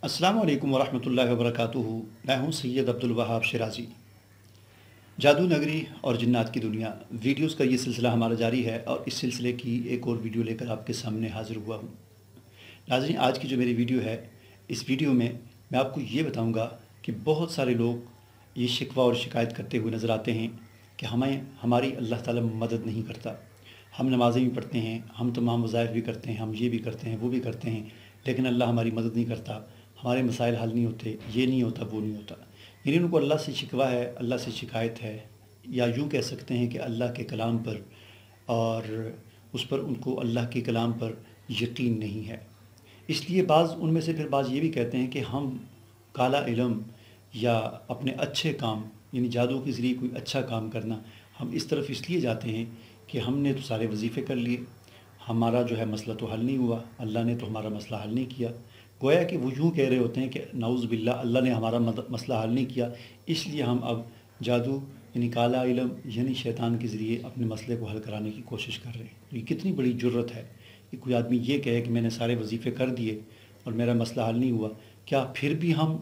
अस्सलामु अलैकुम वरहमतुल्लाहि वबरकातुहू। मैं हूं सैयद अब्दुल वहाब शिराजी। जादू नगरी और जिन्नात की दुनिया वीडियोस का ये सिलसिला हमारा जारी है और इस सिलसिले की एक और वीडियो लेकर आपके सामने हाज़िर हुआ हूं। नाज़रीन, आज की जो मेरी वीडियो है, इस वीडियो में मैं आपको ये बताऊंगा कि बहुत सारे लोग ये शिकवा और शिकायत करते हुए नज़र आते हैं कि हमारी अल्लाह ताला मदद नहीं करता। हम नमाज़ें भी पढ़ते हैं, हम तमाम वज़ाइफ भी करते हैं, हम ये भी करते हैं, वो भी करते हैं, लेकिन अल्लाह हमारी मदद नहीं करता, हमारे मसाइल हल नहीं होते, ये नहीं होता, वो नहीं होता। यानी उनको अल्लाह से शिकवा है, अल्लाह से शिकायत है, या यूँ कह सकते हैं कि अल्लाह के कलाम पर और उस पर उनको अल्लाह के कलाम पर यकीन नहीं है। इसलिए उनमें से फिर बाज़ ये भी कहते हैं कि हम काला इल्म या अपने अच्छे काम यानी जादू के ज़रिए कोई अच्छा काम करना, हम इस तरफ इसलिए जाते हैं कि हमने तो सारे वजीफ़े कर लिए, हमारा जो है मसला तो हल नहीं हुआ, अल्लाह ने तो हमारा मसला हल नहीं किया। गोया कि वो यूँ कह रहे होते हैं कि नाउज़ बिल्लाह, अल्लाह ने हमारा मसला हल नहीं किया, इसलिए हम अब जादू यानी काला इल्म यानी शैतान के ज़रिए अपने मसले को हल कराने की कोशिश कर रहे हैं। तो ये कितनी बड़ी जुर्रत है कि कोई आदमी ये कहे कि मैंने सारे वजीफ़े कर दिए और मेरा मसला हल नहीं हुआ, क्या फिर भी हम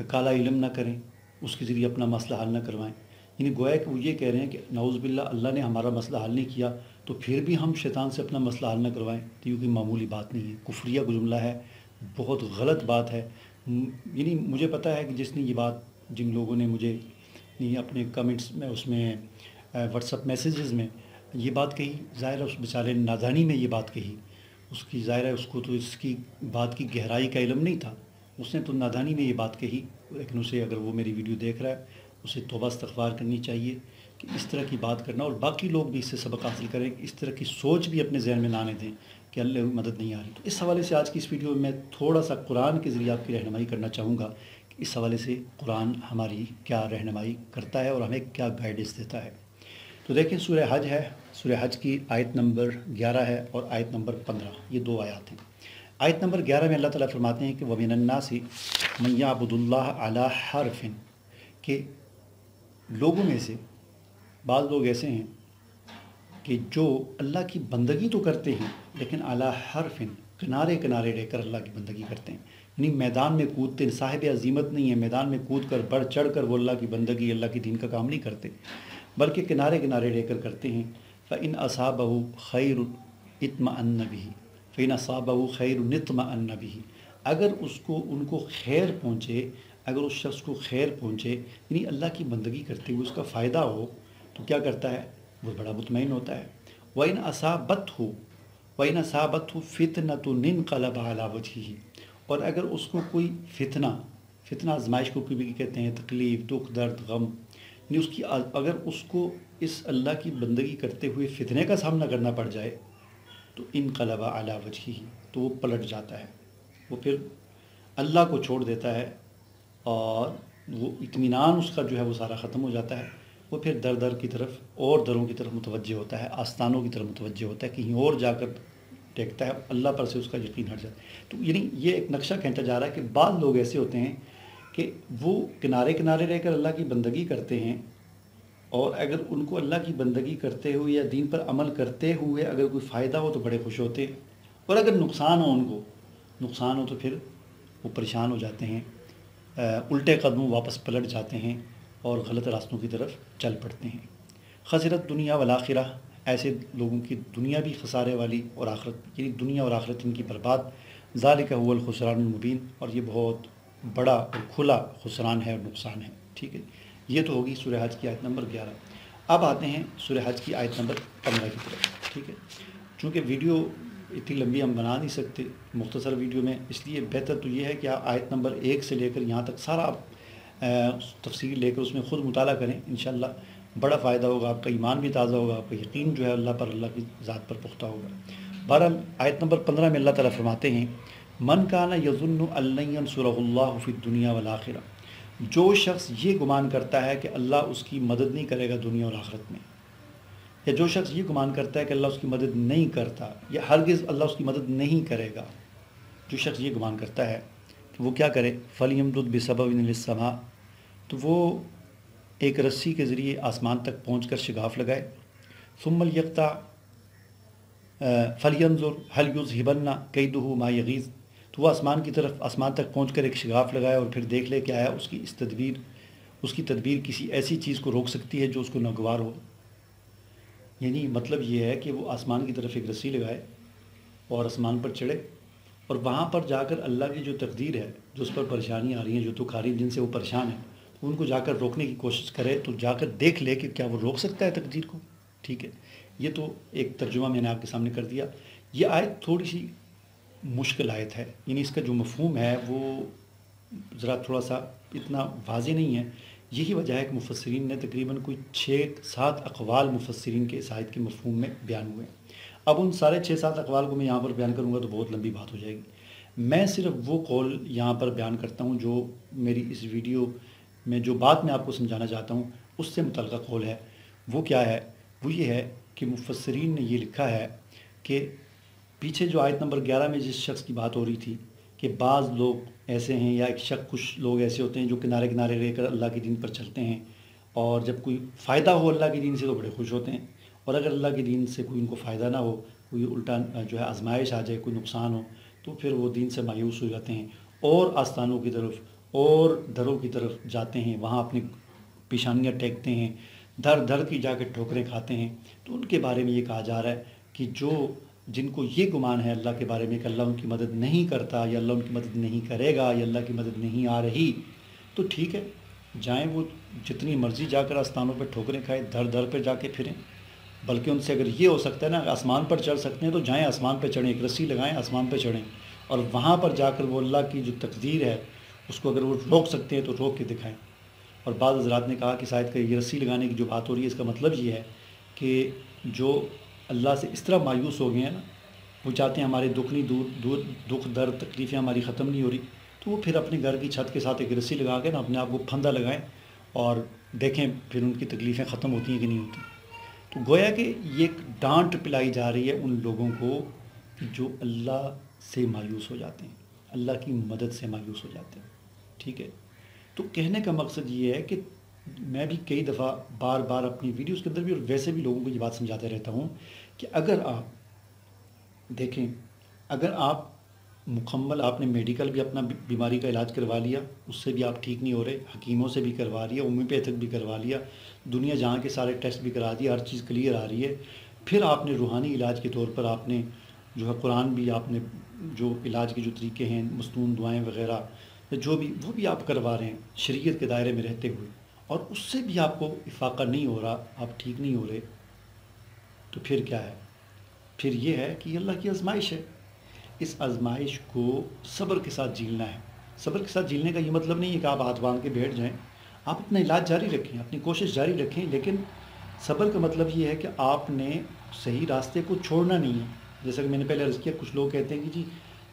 काला इल्म ना करें, उसके ज़रिए अपना मसला हल ना करवाएं। यानी गोया कि वो ये कह रहे हैं कि नाउज़ बिल्लाह, अल्लाह ने हमारा मसला हल नहीं किया तो फिर भी हम शैतान से अपना मसला हल ना करवाएं। तो ये कोई मामूली बात नहीं है, कुफ्रिया जुमला है, बहुत गलत बात है। यानी मुझे पता है कि जिसने ये बात, जिन लोगों ने मुझे अपने कमेंट्स में, उसमें व्हाट्सअप मैसेजेस में ये बात कही, ज़ाहिर है उस बेचारे ने नादानी में ये बात कही, उसकी ज़ाहिर है उसको तो इसकी बात की गहराई का इल्म नहीं था, उसने तो नादानी में ये बात कही। लेकिन उसे, अगर वो मेरी वीडियो देख रहा है, उसे तौबा इस्तग़फ़ार करनी चाहिए कि इस तरह की बात करना, और बाकी लोग भी इससे सबक हासिल करें, इस तरह की सोच भी अपने जहन में ना आने दें कि अल्लाह की मदद नहीं आ रही। तो इस हवाले से आज की इस वीडियो में मैं थोड़ा सा कुरान के ज़रिए आपकी रहनुमाई करना चाहूँगा कि इस हवाले से कुरान हमारी क्या रहनुमाई करता है और हमें क्या गाइडेंस देता है। तो देखें, सूरह हज है, सूरह हज की आयत नंबर 11 है और आयत नंबर 15, ये दो आयत हैं। आयत नंबर 11 में अल्लाह ताला फरमाते हैं कि वमिनन्नासी मन यअबुदुल्लाह अला हरफिन, कि लोगों में से बाज़ लोग ऐसे हैं कि जो अल्लाह की बंदगी तो करते हैं लेकिन अला हरफिन, किनारे किनारे रहकर अल्लाह की बंदगी करते हैं। यानी मैदान में कूदते हैं, साहिब अजीमत नहीं है, मैदान में कूद कर बढ़ चढ़ कर वो अल्लाह की बंदगी, अल्लाह की दीन का काम नहीं करते, बल्कि किनारे किनारे रहकर करते हैं। फ़इन असाबहु खैर इत्मअन्न बिही, फ़इन असाबहु खैर नित्मअन्न बिही, अगर उनको खैर पहुँचे, अगर उस शख्स को खैर पहुँचे, यानी अल्लाह की बंदगी करते हुए उसका फ़ायदा हो, तो क्या करता है, वो बड़ा मुतमईन होता है। वइन असाबतहु फ़ितनतुन इनक़लब अला वजहिही, और अगर उसको कोई फ़ितना आज़माइश को भी कहते हैं, तकलीफ़, दुख, दर्द, गम, यानी उसकी अगर उसको इस अल्लाह की बंदगी करते हुए फ़ितने का सामना करना पड़ जाए, तो इनक़लब अला वजहिही, तो वो पलट जाता है, वो फिर अल्लाह को छोड़ देता है और वो इत्मीनान उसका जो है वो सारा ख़त्म हो जाता है। वो फिर दर दर की तरफ और दरों की तरफ मुतवज्जे होता है, आस्थानों की तरफ मुतवज्जे होता है, कहीं और जाकर टेकता है, अल्लाह पर से उसका यकीन हट जाता है। तो यानी ये एक नक्शा खींचा जा रहा है कि बाद लोग ऐसे होते हैं कि वो किनारे किनारे रहकर अल्लाह की बंदगी करते हैं, और अगर उनको अल्लाह की बंदगी करते हुए या दीन पर अमल करते हुए अगर कोई फ़ायदा हो तो बड़े खुश होते हैं, और अगर नुकसान हो तो फिर वो परेशान हो जाते हैं, उल्टे कदमों वापस पलट जाते हैं और गलत रास्तों की तरफ चल पड़ते हैं। खसरत दुनिया वल आखिरा, ऐसे लोगों की दुनिया भी खसारे वाली और आखिरत, यानी दुनिया और आखिरत इनकी बर्बाद। ज़ालिका हुवल खुसरानुल मुबीन, और ये बहुत बड़ा और खुला खुसरान है और नुकसान है। ठीक है, ये तो होगी सूरह हज की आयत नंबर 11। अब आते हैं सूरह हज की आयत नंबर 15 की तरफ। ठीक है, चूँकि वीडियो इतनी लंबी हम बना नहीं सकते मुख्तसर वीडियो में, इसलिए बेहतर तो ये है कि आप आयत नंबर 1 से लेकर यहाँ तक सारा आप तफसीर लेकर उसमें ख़ुद मुताला करें। इंशाअल्लाह बड़ा फ़ायदा होगा, आपका ईमान भी ताज़ा होगा, आपका यकीन जो है अल्लाह पर, अल्लाह की ज़ात पर पुख्ता होगा। बहरहाल आयत नंबर 15 में अल्लाह ताला फरमाते हैं, मन काना यज़ुन्नु अल्लन यंसुरहुल्लाहु फ़िद दुनिया वल आखिरा, जो शख्स ये गुमान करता है कि अल्लाह उसकी मदद नहीं करेगा दुनिया और आखिरत में, या जो शख्स ये गुमान करता है कि अल्लाह उसकी मदद नहीं करता या हरगिज़ अल्लाह उसकी मदद नहीं करेगा, जो शख्स ये गुमान करता है तो वो क्या करे, फ़लयमदुद बिसबबिन इलस्समा, तो वो एक रस्सी के ज़रिए आसमान तक पहुँचकर शिगाफ लगाए। सुम्मल यक़्ता फ़लयंज़ुर हल युज़हिबन्ना कैदुहु मा यग़ीज़, تو وہ آسمان کی طرف آسمان تک پہنچ کر ایک شگاف لگائے اور پھر دیکھ لے کہ آیا اس کی تدبیر کسی ایسی چیز کو روک سکتی ہے جو اس کو ناگوار ہو۔ یعنی مطلب یہ ہے کہ وہ آسمان کی طرف ایک رسی لگائے اور آسمان پر چڑھے، اور وہاں پر جا کر اللہ کی جو تقدیر ہے، جو اس پر پریشانیاں آ رہی ہیں، جو دکھ آ رہی ہیں، جن سے وہ پریشان ہے، ان کو جا کر روکنے کی کوشش کرے، تو جا کر دیکھ لے کہ کیا وہ روک سکتا ہے تقدیر کو۔ ٹھیک ہے، یہ تو ایک ترجمہ میں نے آپ کے سامنے کر دیا۔ یہ آیت تھوڑی سی مشکل آیت ہے، یعنی اس کا جو مفہوم ہے وہ ذرا تھوڑا سا اتنا واضح نہیں ہے۔ یہی وجہ ہے کہ مفسرین نے تقریباً کوئی 6-7 اقوال مفسرین کے اس آیت کے مفہوم میں بیان ہوئے ہیں۔ اب ان سارے 6-7 اقوال کو میں یہاں پر بیان کروں گا تو بہت لمبی بات ہو جائے گی۔ میں صرف وہ قول یہاں پر بیان کرتا ہوں جو میری اس ویڈیو میں جو بات میں آپ کو سمجھانا چاہتا ہوں اس سے متعلقہ قول ہے۔ وہ کیا ہے؟ وہ یہ ہے کہ مفسرین نے یہ لکھا ہے کہ پیچھے جو آیت نمبر 11 میں جس شخص کی بات ہو رہی تھی کہ بعض لوگ ایسے ہیں یا کچھ لوگ ایسے ہوتے ہیں جو کنارے کنارے رہ کر اللہ کے دین پر چلتے ہیں، اور جب کوئی فائدہ ہو اللہ کے دین سے تو بڑے خوش ہوتے ہیں، اور اگر اللہ کے دین سے کوئی ان کو فائدہ نہ ہو، کوئی الٹا جو ہے آزمائش آ جائے، کوئی نقصان ہو، تو پھر وہ دین سے مایوس ہو جاتے ہیں اور آستانوں کی طرف اور دروں کی طرف جاتے ہیں، وہاں اپنی پیشانیاں ٹیکتے ہیں، دھر دھر کی جا کے ٹھوکریں کھاتے ہیں۔ تو ان کے بارے میں یہ کہا جا رہا ہے کہ جن کو یہ گمان ہے اللہ کے بارے میں کہ اللہ ان کی مدد نہیں کرتا یا اللہ ان کی مدد نہیں کرے گا یا اللہ کی مدد نہیں آ رہی، تو ٹھیک ہے، جائیں وہ جتنی مرضی جا کر آستانوں پہ ٹھوکریں کھائیں، دھر دھر پہ جا کے پھریں۔ بلکہ ان سے اگر یہ ہو سکتا ہے نا آسمان پر چڑھ سکتے ہیں تو جائیں آسمان پہ چڑھیں، ایک رسی لگائیں، آسمان پہ چڑھیں، اور وہاں پر جا کر وہ اللہ کی جو تقدیر ہے اس کو اگر وہ روک سکتے ہیں تو روک کے دکھائیں۔ اور بعض حضرات نے کہا کہ شاید کہ یہ رسی لگانے کی جو بات ہو رہی ہے اس کا مطلب یہ ہے کہ جو اللہ سے اس طرح مایوس ہو گئے ہیں نا، وہ چاہتے ہیں ہمارے دکھ درد تکلیفیں ہماری ختم نہیں ہو رہی، تو وہ پھر اپنے گھر کی چھت کے ساتھ ایک رسی لگا کے نا اپنے آپ کو پھندا لگائیں اور دیکھیں پھر ان کی تکلیفیں ختم ہوتی ہیں کہ نہیں ہوتی۔ تو گویا کہ یہ ایک ڈانٹ پلائی جا رہی ہے ان لوگوں کو جو اللہ سے مایوس ہو جاتے ہیں، اللہ کی مدد سے مایوس ہو جاتے ہیں۔ ٹھیک ہے، تو کہنے کا مقصد یہ ہے کہ میں بھی کئی دفعہ بار بار اپنی ویڈیوز کے اندر بھی اور ویسے بھی لوگوں کو یہ بات سمجھاتے رہتا ہوں کہ اگر آپ دیکھیں، اگر آپ مکمل آپ نے میڈیکل بھی اپنا بیماری کا علاج کروا لیا، اس سے بھی آپ ٹھیک نہیں ہو رہے، حکیموں سے بھی کروا لیا، ہومیوپیتھک بھی کروا لیا، دنیا جہاں کے سارے ٹیسٹ بھی کرا دیے، ہر چیز کلیئر آ رہی ہے، پھر آپ نے روحانی علاج کے طور پر آپ نے جو ہے قرآن بھی آپ نے جو علاج کے جو طریقے ہیں، مصنون دعائیں وغیرہ جو بھی وہ بھی آپ کروا رہے ہیں شریعت کے دائرے میں رہتے ہوئے، اور اس سے بھی آپ کو افاقہ نہیں ہو رہا، آپ ٹھیک نہیں ہو رہے، تو پھر کیا ہے؟ پھر یہ ہے کہ یہ اللہ کی آزمائش ہے۔ اس آزمائش کو صبر کے ساتھ جھیلنا ہے۔ صبر کے ساتھ جھیلنے کا یہ مطلب نہیں ہے کہ آپ ہاتھ باندھ کے بیٹھ جائیں، آپ اپنا علاج جاری رکھیں، اپنی کوشش جاری رکھیں، لیکن صبر کا مطلب یہ ہے کہ آپ نے صحیح راستے کو چھوڑنا نہیں ہے۔ جیسا کہ میں نے پہلے عرض کیا، کچھ لوگ کہتے ہیں کہ جی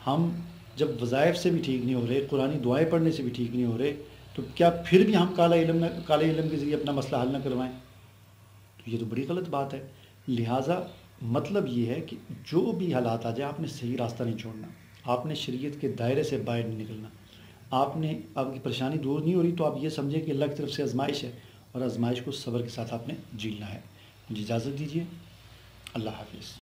ہم جب وظائف سے بھی ٹھیک نہیں ہو رہے، قرآنی دعائیں پڑھنے سے بھی ٹھیک نہیں ہو رہے، تو کیا پھر بھی ہم کالے علم کے ذریعے اپنا مسئلہ حل نہ کروائیں؟ تو یہ تو بڑی غلط بات ہے۔ لہٰذا مطلب یہ ہے کہ جو بھی حالات آ جائے آپ نے صحیح راستہ نہیں چھوڑنا، آپ نے شریعت کے دائرے سے باہر نہیں نکلنا، آپ کی پریشانی دور نہیں ہو رہی تو آپ یہ سمجھیں کہ اللہ کی طرف سے آزمائش ہے، اور آزمائش کو صبر کے ساتھ آپ نے جھیلنا ہے۔ مجھے اجازت دیجیے، اللہ حافظ۔